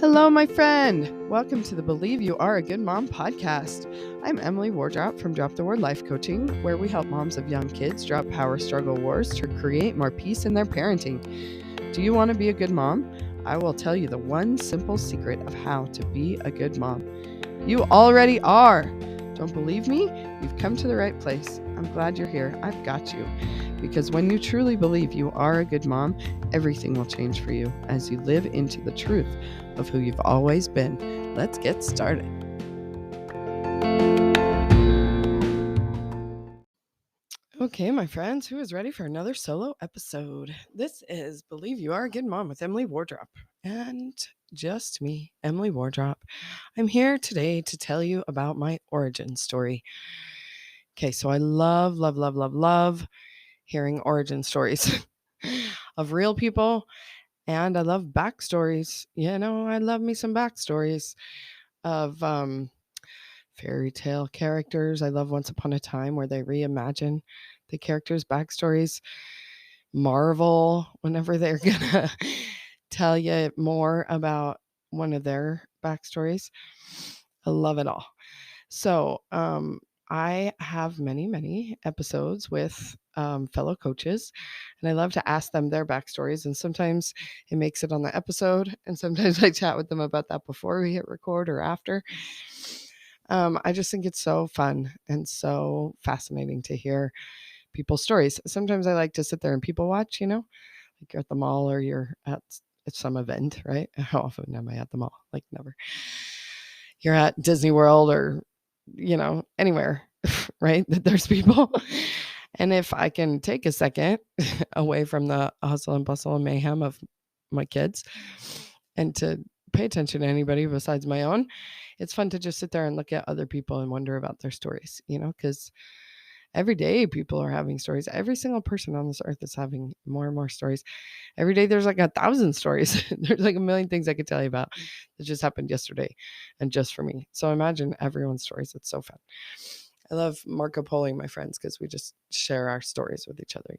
Hello, my friend. Welcome to the Believe You Are a Good Mom podcast. I'm Emily Wardrop from Drop the Word Life Coaching, where we help moms of young kids drop power struggle wars to create more peace in their parenting. Do you want to be a good mom? I will tell you the one simple secret of how to be a good mom. You already are. Don't believe me? You've come to the right place. I'm glad you're here. I've got you. Because when you truly believe you are a good mom, everything will change for you as you live into the truth of who you've always been. Let's get started. Okay, my friends, who is ready for another solo episode? This is Believe You Are a Good Mom with Emily Wardrop. And just me, Emily Wardrop. I'm here today to tell you about my origin story. Okay, so I love hearing origin stories of real people, and I love backstories. I love me some backstories of fairy tale characters. I love Once Upon a Time, where they reimagine the characters' backstories. Marvel, whenever they're gonna tell you more about one of their backstories. I love it all. So I have many episodes with fellow coaches, and I love to ask them their backstories. And sometimes it makes it on the episode, and sometimes I chat with them about that before we hit record or after. I just think it's so fun and so fascinating to hear people's stories. Sometimes I like to sit there and people watch, like you're at the mall or you're at some event, right? How often am I at the mall? Like never. You're at Disney World or, anywhere, right? That there's people. And if I can take a second away from the hustle and bustle and mayhem of my kids and to pay attention to anybody besides my own, it's fun to just sit there and look at other people and wonder about their stories, because every day people are having stories. Every single person on this earth is having more and more stories. Every day there's like 1,000 stories. There's like a million things I could tell you about that just happened yesterday and just for me. So imagine everyone's stories. It's so fun. I love Marco Poloing my friends because we just share our stories with each other,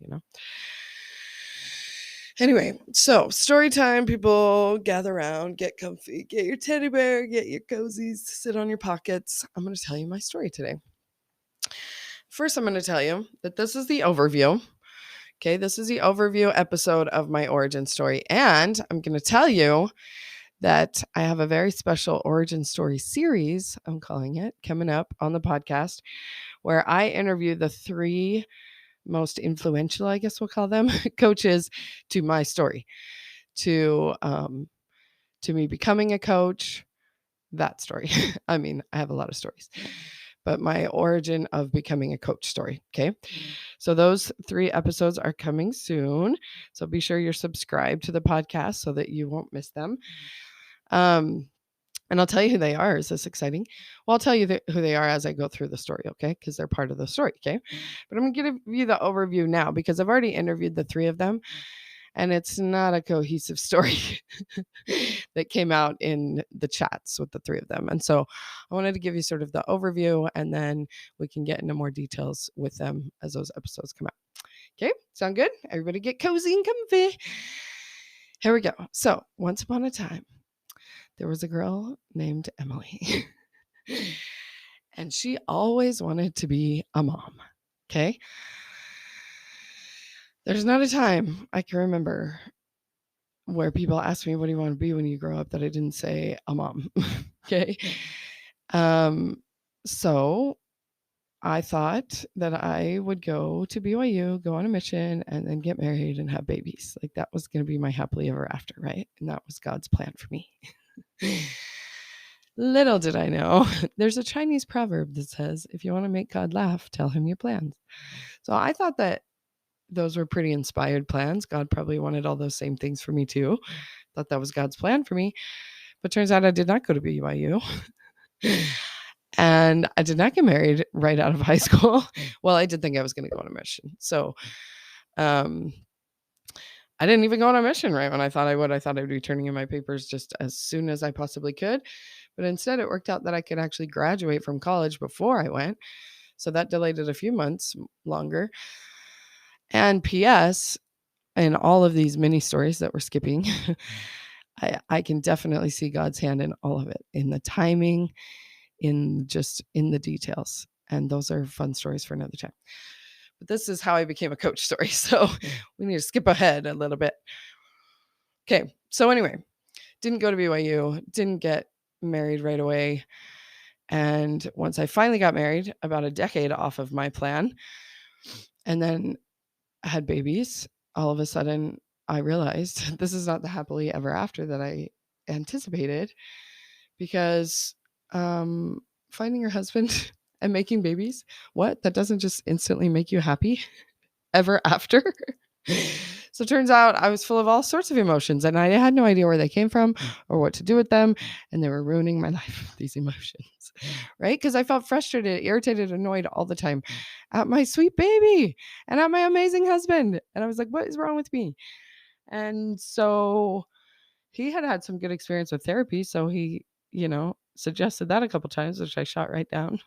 Anyway, so story time. People gather around, get comfy, get your teddy bear, get your cozies, sit on your pockets. I'm going to tell you my story today. First, I'm going to tell you that this is the overview. Okay, this is the overview episode of my origin story. And I'm going to tell you that I have a very special origin story series, I'm calling it, coming up on the podcast, where I interview the 3 most influential, I guess we'll call them, coaches to my story, to me becoming a coach, that story. I mean, I have a lot of stories, but my origin of becoming a coach story. Okay. So those 3 episodes are coming soon. So be sure you're subscribed to the podcast so that you won't miss them. And I'll tell you who they are. Is this exciting? Well, I'll tell you who they are as I go through the story, okay? Because they're part of the story, okay? But I'm going to give you the overview now because I've already interviewed the 3 of them, and it's not a cohesive story that came out in the chats with the 3 of them. And so I wanted to give you sort of the overview, and then we can get into more details with them as those episodes come out. Okay? Sound good? Everybody get cozy and comfy. Here we go. So once upon a time, there was a girl named Emily, and she always wanted to be a mom, okay? There's not a time I can remember where people ask me, what do you want to be when you grow up, that I didn't say a mom, okay? So I thought that I would go to BYU, go on a mission, and then get married and have babies. Like that was going to be my happily ever after, right? And that was God's plan for me. Little did I know, there's a Chinese proverb that says, if you want to make God laugh, tell him your plans. So I thought that those were pretty inspired plans. God probably wanted all those same things for me too. Thought that was God's plan for me. But turns out I did not go to BYU. And I did not get married right out of high school. Well, I did think I was going to go on a mission. So I didn't even go on a mission right when I thought I would. I thought I'd be turning in my papers just as soon as I possibly could. But instead, it worked out that I could actually graduate from college before I went. So that delayed it a few months longer. And P.S., in all of these mini stories that we're skipping, I can definitely see God's hand in all of it, in the timing, in the details. And those are fun stories for another time. But this is how I became a coach story. So we need to skip ahead a little bit. Okay. So anyway, didn't go to BYU, didn't get married right away. And once I finally got married, about a decade off of my plan, and then had babies, all of a sudden I realized this is not the happily ever after that I anticipated, because finding your husband and making babies, what? That doesn't just instantly make you happy ever after. So it turns out I was full of all sorts of emotions, and I had no idea where they came from or what to do with them. And they were ruining my life, these emotions, right? Because I felt frustrated, irritated, annoyed all the time at my sweet baby and at my amazing husband. And I was like, what is wrong with me? And so he had some good experience with therapy. So he, suggested that a couple times, which I shot right down.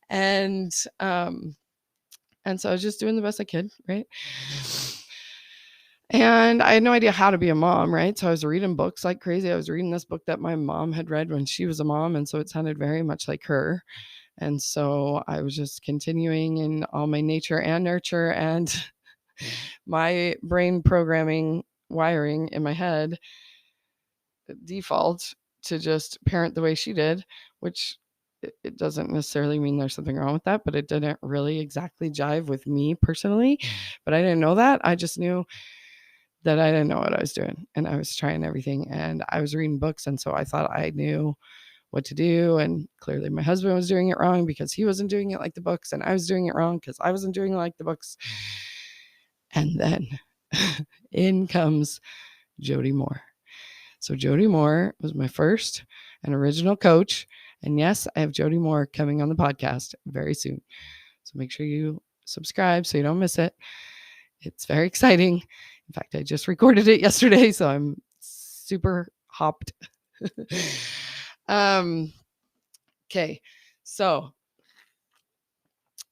And so I was just doing the best I could, right? And I had no idea how to be a mom, right? So I was reading books like crazy. I was reading this book that my mom had read when she was a mom, and so it sounded very much like her. And so I was just continuing in all my nature and nurture and my brain programming wiring in my head default to just parent the way she did, which it doesn't necessarily mean there's something wrong with that, but it didn't really exactly jive with me personally. But I didn't know that. I just knew that I didn't know what I was doing, and I was trying everything, and I was reading books. And so I thought I knew what to do. And clearly my husband was doing it wrong because he wasn't doing it like the books, and I was doing it wrong because I wasn't doing it like the books. And then in comes Jody Moore. So Jody Moore was my first and original coach. And yes, I have Jody Moore coming on the podcast very soon. So make sure you subscribe so you don't miss it. It's very exciting. In fact, I just recorded it yesterday, so I'm super hopped. Okay, so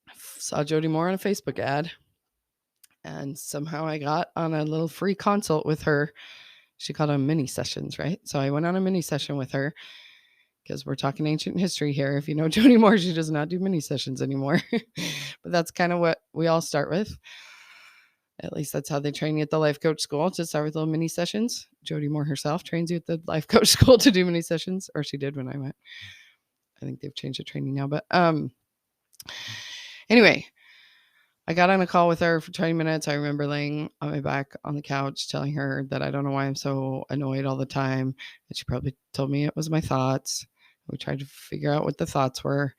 I saw Jody Moore on a Facebook ad, and somehow I got on a little free consult with her. She called them mini sessions, right? So I went on a mini session with her, because we're talking ancient history here. If you know Jody Moore, she does not do mini sessions anymore. But that's kind of what we all start with. At least that's how they train you at the life coach school, to start with little mini sessions. Jody Moore herself trains you at the life coach school to do mini sessions, or she did when I went. I think they've changed the training now. But anyway, I got on a call with her for 20 minutes. I remember laying on my back on the couch telling her that I don't know why I'm so annoyed all the time. And she probably told me it was my thoughts. We tried to figure out what the thoughts were.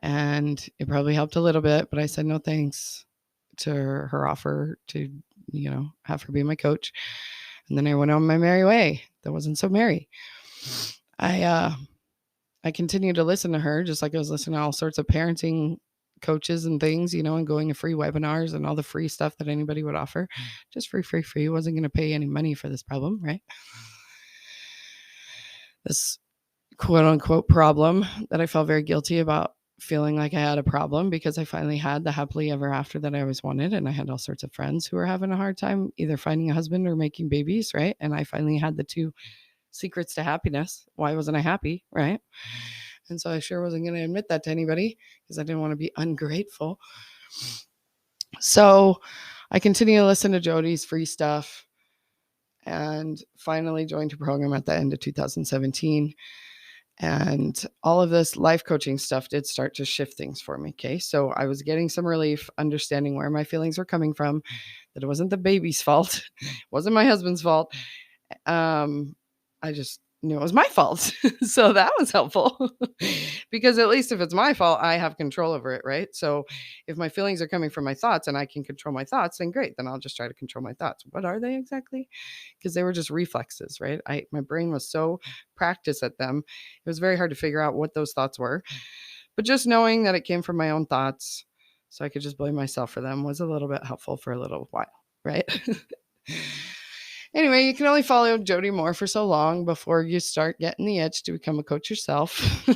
And it probably helped a little bit, but I said no thanks to her offer to, have her be my coach. And then I went on my merry way. That wasn't so merry. I continued to listen to her, just like I was listening to all sorts of parenting coaches and things, and going to free webinars and all the free stuff that anybody would offer. Just free. Wasn't going to pay any money for this problem, right? This quote unquote problem that I felt very guilty about, feeling like I had a problem, because I finally had the happily ever after that I always wanted. And I had all sorts of friends who were having a hard time either finding a husband or making babies, right? And I finally had the two secrets to happiness. Why wasn't I happy, right? And so I sure wasn't going to admit that to anybody, because I didn't want to be ungrateful. So I continued to listen to Jody's free stuff, and finally joined her program at the end of 2017. And all of this life coaching stuff did start to shift things for me. Okay. So I was getting some relief, understanding where my feelings were coming from, that it wasn't the baby's fault. It wasn't my husband's fault. I just knew it was my fault. So that was helpful, because at least if it's my fault, I have control over it. Right. So if my feelings are coming from my thoughts and I can control my thoughts, then great. Then I'll just try to control my thoughts. What are they exactly? Because they were just reflexes, right? My brain was so practiced at them. It was very hard to figure out what those thoughts were, but just knowing that it came from my own thoughts, so I could just blame myself for them, was a little bit helpful for a little while. Right. Anyway, you can only follow Jody Moore for so long before you start getting the itch to become a coach yourself.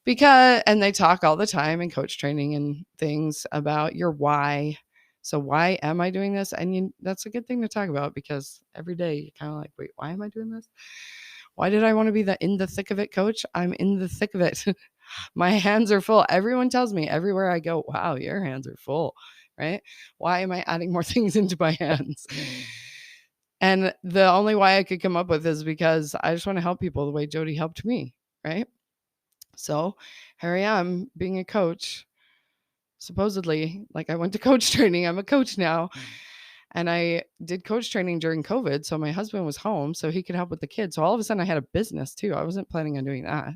And they talk all the time in coach training and things about your why. So why am I doing this? And that's a good thing to talk about, because every day you kind of like, wait, why am I doing this? Why did I want to be the in the thick of it coach? I'm in the thick of it. My hands are full. Everyone tells me everywhere I go, wow, your hands are full, right? Why am I adding more things into my hands? And the only why I could come up with is because I just want to help people the way Jody helped me, right? So here I am being a coach. Supposedly, like, I went to coach training. I'm a coach now. And I did coach training during COVID. So my husband was home so he could help with the kids. So all of a sudden I had a business too. I wasn't planning on doing that.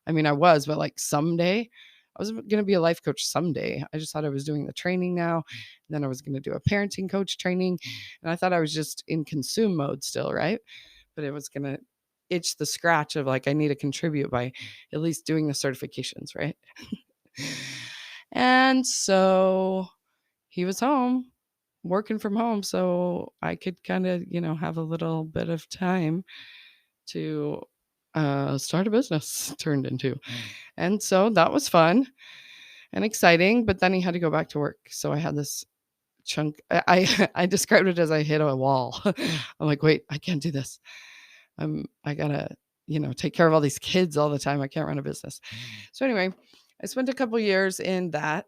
I mean, I was, but like someday I was going to be a life coach someday. I just thought I was doing the training now. And then I was going to do a parenting coach training. And I thought I was just in consume mode still, right? But it was going to itch the scratch of like, I need to contribute by at least doing the certifications, right? And so he was home working from home. So I could kind of, have a little bit of time to start a business turned into. And so that was fun and exciting, but then he had to go back to work. So I had this chunk. I described it as I hit a wall. I'm like, wait, I can't do this. I gotta, take care of all these kids all the time. I can't run a business. So anyway, I spent a couple years in that.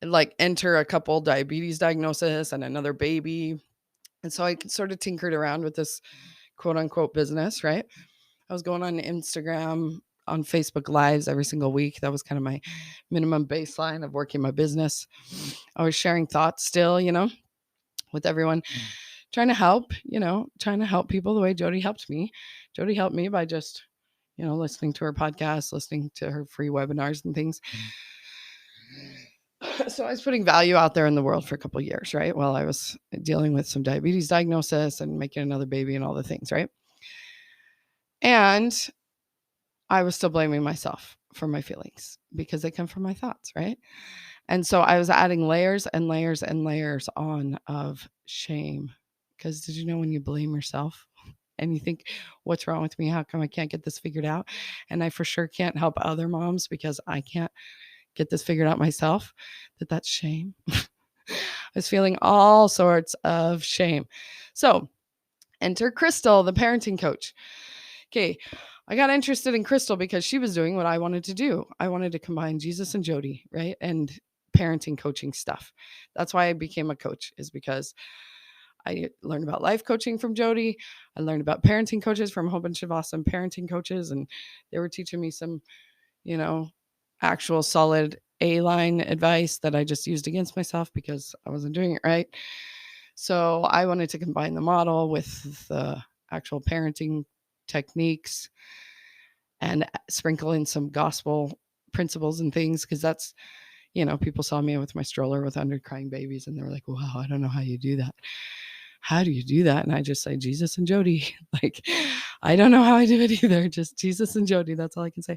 Like enter a couple diabetes diagnosis and another baby. And so I sort of tinkered around with this quote unquote business, right? I was going on Instagram, on Facebook Lives every single week. That was kind of my minimum baseline of working my business. I was sharing thoughts still, with everyone, trying to help people the way Jody helped me. Jody helped me by just, listening to her podcast, listening to her free webinars and things. So I was putting value out there in the world for a couple of years, right? While I was dealing with some diabetes diagnosis and making another baby and all the things, right? And I was still blaming myself for my feelings because they come from my thoughts, right? And so I was adding layers and layers and layers on of shame. Because did you know when you blame yourself and you think, what's wrong with me? How come I can't get this figured out? And I for sure can't help other moms because I can't get this figured out myself, that's shame. I was feeling all sorts of shame. So enter Crystal, the parenting coach. Okay, I got interested in Crystal because she was doing what I wanted to do. I wanted to combine Jesus and Jody, right? And parenting coaching stuff. That's why I became a coach, is because I learned about life coaching from Jody. I learned about parenting coaches from a whole bunch of awesome parenting coaches. And they were teaching me some, actual solid A-line advice that I just used against myself because I wasn't doing it right. So I wanted to combine the model with the actual parenting techniques and sprinkle in some gospel principles and things, because that's, people saw me with my stroller with under-crying babies and they were like, wow, I don't know how you do that. How do you do that? And I just say, Jesus and Jody. Like, I don't know how I do it either. Just Jesus and Jody. That's all I can say.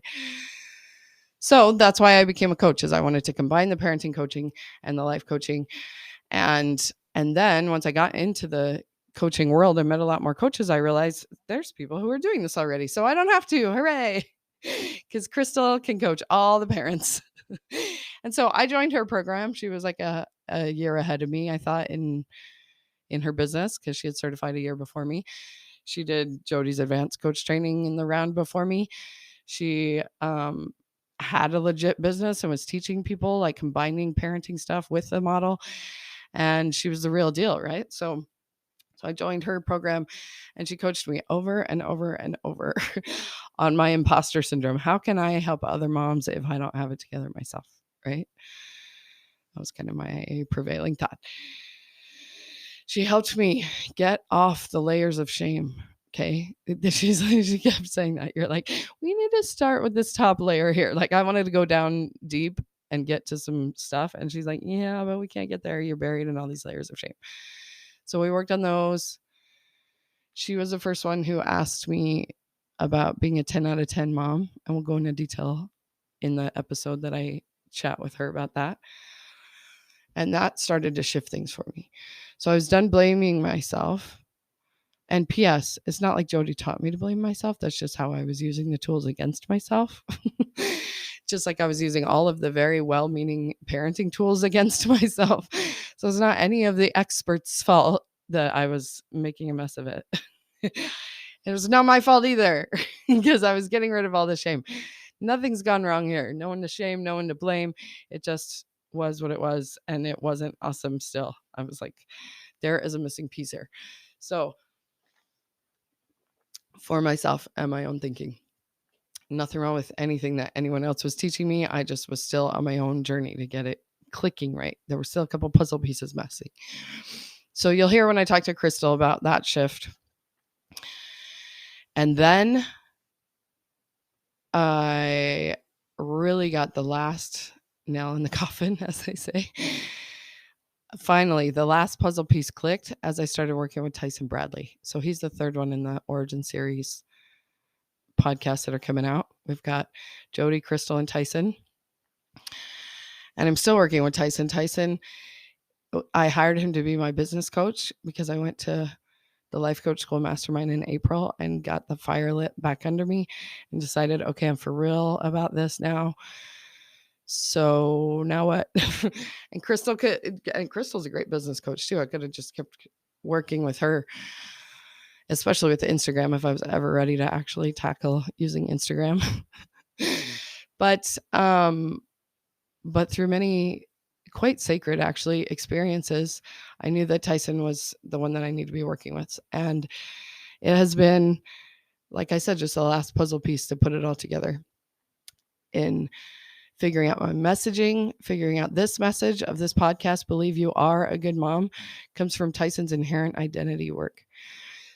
So that's why I became a coach, is I wanted to combine the parenting coaching and the life coaching. And then once I got into the coaching world and met a lot more coaches, I realized there's people who are doing this already. So I don't have to. Hooray. Because Crystal can coach all the parents. And so I joined her program. She was like a year ahead of me, I thought, in her business, because she had certified a year before me. She did Jody's advanced coach training in the round before me. She had a legit business and was teaching people, like, combining parenting stuff with the model. And she was the real deal, right? So I joined her program and she coached me over and over and over on my imposter syndrome. How can I help other moms if I don't have it together myself, right? That was kind of my prevailing thought. She helped me get off the layers of shame. Okay. She kept saying that. You're like, we need to start with this top layer here. Like, I wanted to go down deep and get to some stuff. And she's like, yeah, but we can't get there. You're buried in all these layers of shame. So we worked on those. She was the first one who asked me about being a 10 out of 10 mom. And we'll go into detail in the episode that I chat with her about that. And that started to shift things for me. So I was done blaming myself. And P.S., it's not like Jody taught me to blame myself. That's just how I was using the tools against myself. just like I was using all of the very well-meaning parenting tools against myself. So it's not any of the experts' fault that I was making a mess of it. It was not my fault either, because I was getting rid of all the shame. Nothing's gone wrong here. No one to shame, no one to blame. It just was what it was, and it wasn't awesome still. I was like, there is a missing piece here. So for myself and my own thinking, nothing wrong with anything that anyone else was teaching me. I just was still on my own journey to get it clicking right. There were still a couple puzzle pieces missing. So you'll hear when I talk to Crystal about that shift. And then I really got the last nail in the coffin, as they say. Finally, the last puzzle piece clicked as I started working with Tyson Bradley. So he's the third one in the Origin series podcasts that are coming out. We've got Jody, Crystal, and Tyson. And I'm still working with Tyson. Tyson, I hired him to be my business coach because I went to the Life Coach School Mastermind in April and got the fire lit back under me and decided, okay, I'm for real about this now. So now what? And Crystal's a great business coach too. I could have just kept working with her, especially with the Instagram, if I was ever ready to actually tackle using Instagram. But through many quite sacred, actually, experiences, I knew that Tyson was the one that I need to be working with. And it has been, like I said, just the last puzzle piece to put it all together in figuring out my messaging, figuring out this message of this podcast, Believe You Are a Good Mom, comes from Tyson's inherent identity work.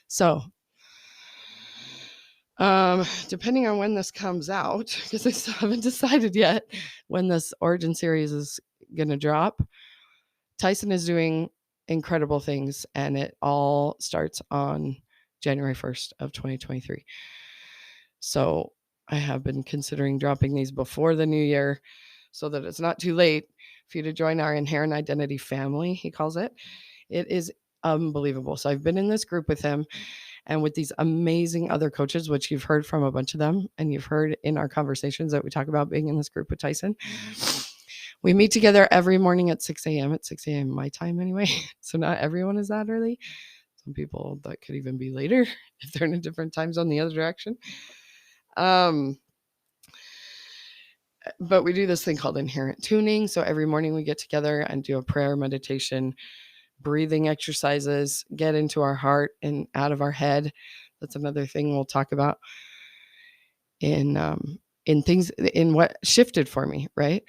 So, depending on when this comes out, because I still haven't decided yet when this Origin series is going to drop, Tyson is doing incredible things, and it all starts on January 1st of 2023. So I have been considering dropping these before the new year so that it's not too late for you to join our inherent identity family, he calls it. It is unbelievable. So I've been in this group with him and with these amazing other coaches, which you've heard from a bunch of them, and you've heard in our conversations that we talk about being in this group with Tyson. We meet together every morning at 6 a.m. At 6 a.m. my time anyway. So not everyone is that early. Some people that could even be later if they're in a different time zone the other direction. But we do this thing called inherent tuning. So every morning we get together and do a prayer, meditation, breathing exercises, get into our heart and out of our head. That's another thing we'll talk about in things, in what shifted for me, right?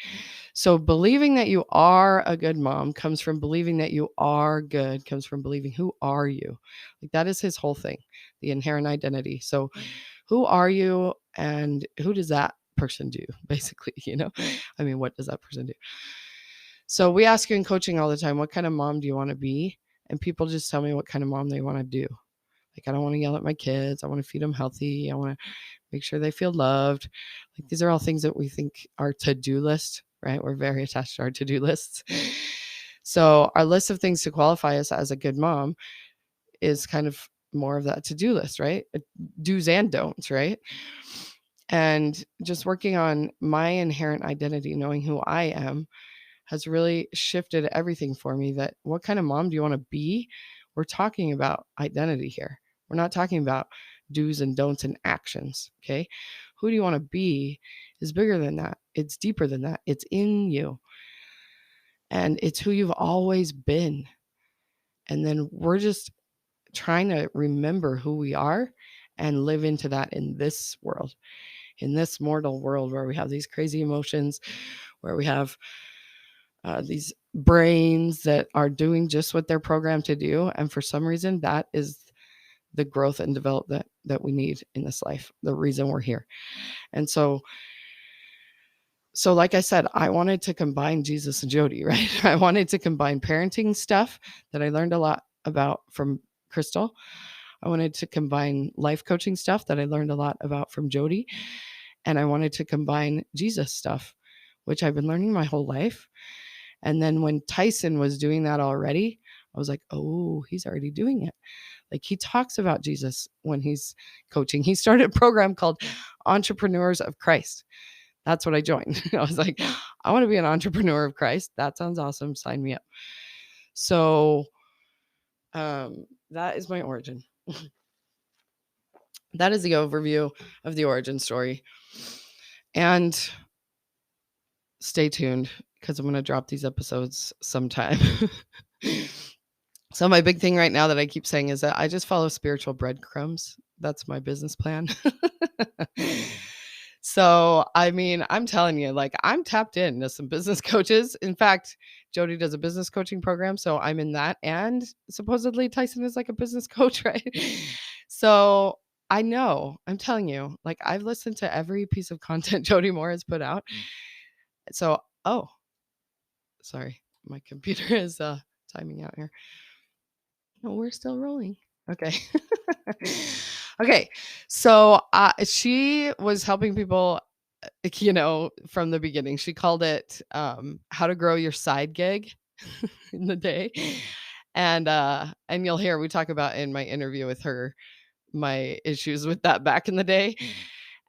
So believing that you are a good mom comes from believing that you are good, comes from believing, who are you? Like that is his whole thing, the inherent identity. So who are you and who does that person do, basically, I mean, what does that person do? So we ask you in coaching all the time, what kind of mom do you want to be? And people just tell me what kind of mom they want to do. Like, I don't want to yell at my kids. I want to feed them healthy. I want to make sure they feel loved. Like, these are all things that we think are to-do list, right? We're very attached to our to-do lists. So our list of things to qualify us as a good mom is kind of more of that to-do list, right? Do's and don'ts, right? And just working on my inherent identity, knowing who I am, has really shifted everything for me. That what kind of mom do you want to be? We're talking about identity here. We're not talking about do's and don'ts and actions, okay? Who do you want to be is bigger than that. It's deeper than that. It's in you. And it's who you've always been. And then we're just trying to remember who we are and live into that in this world, in this mortal world where we have these crazy emotions, where we have these brains that are doing just what they're programmed to do. And for some reason, that is the growth and development that we need in this life, the reason we're here. And so like I said, I wanted to combine Jesus and Jody, right? I wanted to combine parenting stuff that I learned a lot about from Crystal. I wanted to combine life coaching stuff that I learned a lot about from Jody. And I wanted to combine Jesus stuff, which I've been learning my whole life. And then when Tyson was doing that already, I was like, oh, he's already doing it. Like, he talks about Jesus when he's coaching. He started a program called Entrepreneurs of Christ That's what I joined. I was like, I want to be an entrepreneur of Christ. That sounds awesome. Sign me up. So that is my origin. That is the overview of the origin story. And stay tuned because I'm going to drop these episodes sometime. So my big thing right now that I keep saying is that I just follow spiritual breadcrumbs. That's my business plan. So, I mean, I'm telling you, like, I'm tapped into some business coaches. In fact, Jody does a business coaching program, so I'm in that. And supposedly Tyson is like a business coach, right? So I know, I'm telling you, like, I've listened to every piece of content Jody Moore has put out. So, oh, sorry, my computer is timing out here. No, we're still rolling. Okay. Okay. So she was helping people, from the beginning. She called it how to grow your side gig in the day. And you'll hear we talk about in my interview with her my issues with that back in the day.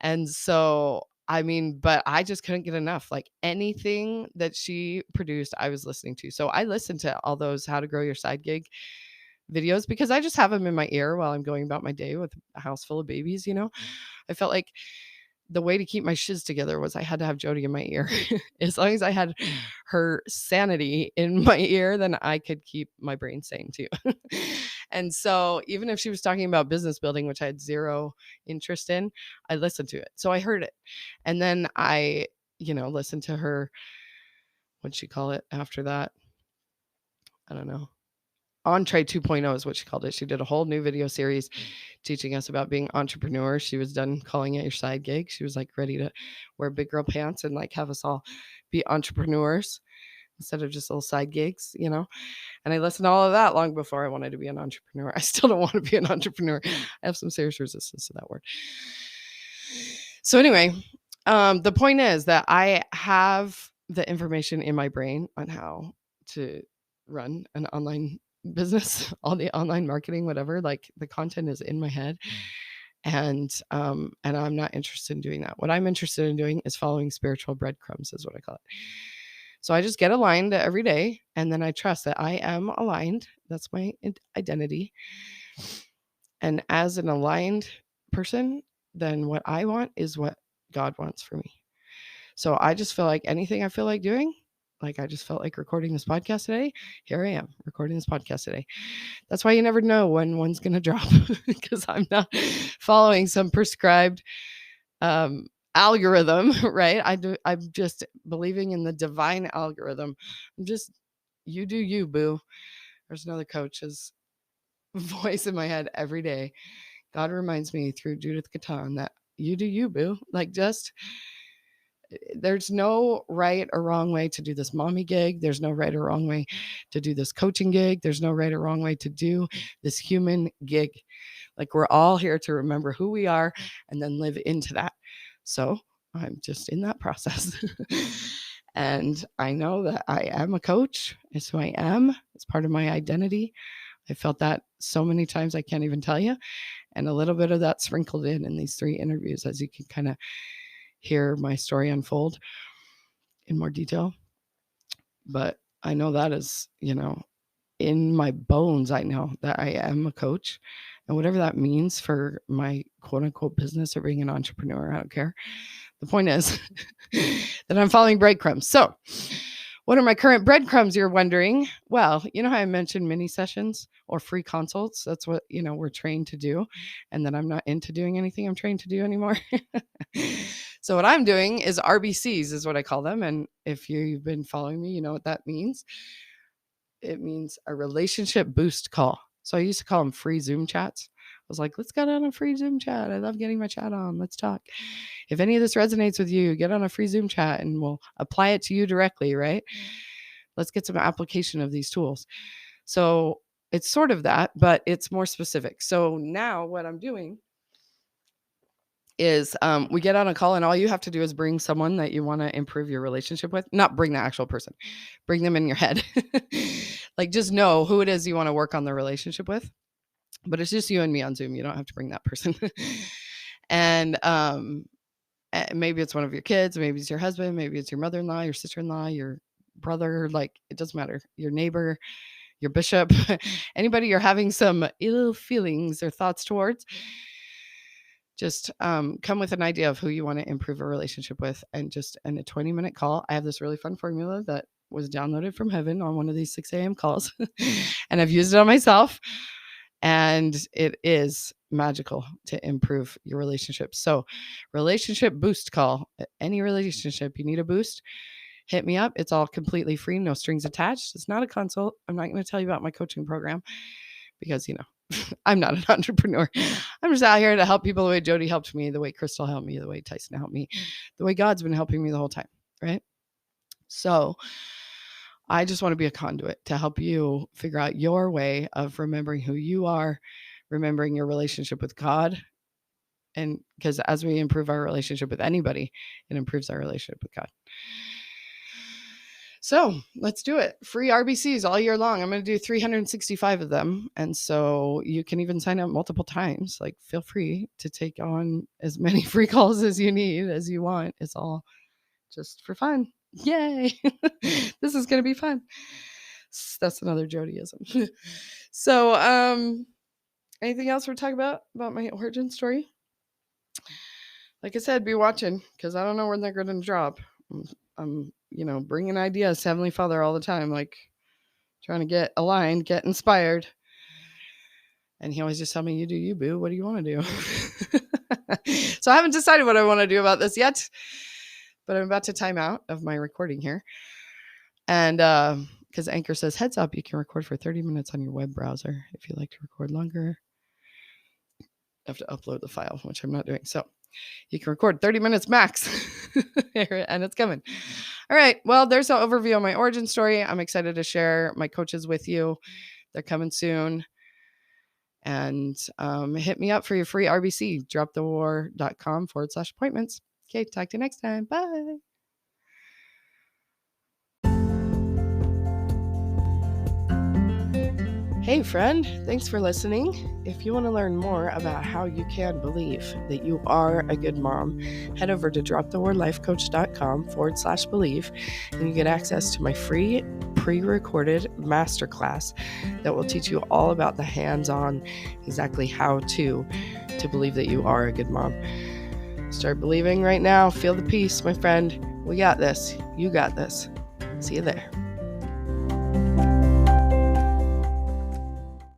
And so I mean, but I just couldn't get enough. Like anything that she produced, I was listening to. So I listened to all those how to grow your side gig videos because I just have them in my ear while I'm going about my day with a house full of babies. I felt like the way to keep my shiz together was I had to have Jody in my ear. As long as I had her sanity in my ear, then I could keep my brain sane too. And so even if she was talking about business building, which I had zero interest in, I listened to it. So I heard it. And then I, listened to her, what'd she call it after that? I don't know. Entree 2.0 is what she called it. She did a whole new video series teaching us about being entrepreneurs. She was done calling it your side gig. She was like ready to wear big girl pants and like have us all be entrepreneurs instead of just little side gigs, And I listened to all of that long before I wanted to be an entrepreneur. I still don't want to be an entrepreneur. I have some serious resistance to that word. So anyway, the point is that I have the information in my brain on how to run an online business, all the online marketing, whatever, like the content is in my head. And I'm not interested in doing that. What I'm interested in doing is following spiritual breadcrumbs is what I call it. So I just get aligned every day and then I trust that I am aligned. That's my identity. And as an aligned person, then what I want is what God wants for me. So I just feel like anything I feel like doing, like I just felt like recording this podcast today. Here I am recording this podcast today. That's why you never know when one's going to drop because I'm not following some prescribed algorithm, right? I'm just believing in the divine algorithm. You do you, boo. There's another coach's voice in my head every day. God reminds me through Judith Catan that you do you, boo. Like there's no right or wrong way to do this mommy gig. There's no right or wrong way to do this coaching gig. There's no right or wrong way to do this human gig. Like we're all here to remember who we are and then live into that. So I'm just in that process. And I know that I am a coach. It's who I am. It's part of my identity. I felt that so many times I can't even tell you. And a little bit of that sprinkled in these 3 interviews as you can kind of hear my story unfold in more detail. But I know that is, in my bones, I know that I am a coach. And whatever that means for my quote unquote business or being an entrepreneur, I don't care. The point is that I'm following breadcrumbs. So what are my current breadcrumbs, you're wondering? Well, you know how I mentioned mini sessions or free consults? That's what, we're trained to do. And that I'm not into doing anything I'm trained to do anymore. So what I'm doing is RBCs is what I call them. And if you've been following me, you know what that means. It means a relationship boost call. So I used to call them free Zoom chats. I was like, let's get on a free Zoom chat. I love getting my chat on. Let's talk. If any of this resonates with you, get on a free Zoom chat and we'll apply it to you directly, right? Let's get some application of these tools. So it's sort of that, but it's more specific. So now what I'm doing is we get on a call and all you have to do is bring someone that you want to improve your relationship with. Not bring the actual person. Bring them in your head. Like just know who it is you want to work on the relationship with. But it's just you and me on Zoom. You don't have to bring that person. And Maybe it's one of your kids, maybe it's your husband, maybe it's your mother-in-law, your sister-in-law, your brother, like it doesn't matter, your neighbor, your bishop, anybody you're having some ill feelings or thoughts towards. Just come with an idea of who you want to improve a relationship with, and just in a 20-minute call. I have this really fun formula that was downloaded from heaven on one of these 6 a.m. calls, and I've used it on myself, and it is magical to improve your relationship. So, relationship boost call. Any relationship you need a boost, hit me up. It's all completely free, no strings attached. It's not a consult. I'm not going to tell you about my coaching program because, I'm not an entrepreneur. I'm just out here to help people the way Jody helped me, the way Crystal helped me, the way Tyson helped me, the way God's been helping me the whole time, right? So I just want to be a conduit to help you figure out your way of remembering who you are, remembering your relationship with God. And because as we improve our relationship with anybody, it improves our relationship with God. So let's do it. Free RBCs all year long. I'm going to do 365 of them. And so you can even sign up multiple times. Like, feel free to take on as many free calls as you need, as you want. It's all just for fun. Yay. This is going to be fun. That's another Jodyism. So, anything else we're talking about my origin story? Like I said, be watching, because I don't know when they're going to drop. I'm bringing ideas to Heavenly Father all the time, like trying to get aligned, get inspired. And he always just tell me, you do you, boo. What do you want to do? So I haven't decided what I want to do about this yet, but I'm about to time out of my recording here. And because Anchor says, heads up, you can record for 30 minutes on your web browser. If you'd like to record longer, you have to upload the file, which I'm not doing. So you can record 30 minutes max. And it's coming. All right. Well, there's an overview of my origin story. I'm excited to share my coaches with you. They're coming soon. And hit me up for your free RBC, dropthewar.com/appointments. Okay. Talk to you next time. Bye. Hey friend, thanks for listening. If you want to learn more about how you can believe that you are a good mom, head over to dropthewarlifecoach.com/believe, and you get access to my free pre-recorded masterclass that will teach you all about the hands-on, exactly how to believe that you are a good mom. Start believing right now. Feel the peace, my friend. We got this. You got this. See you there.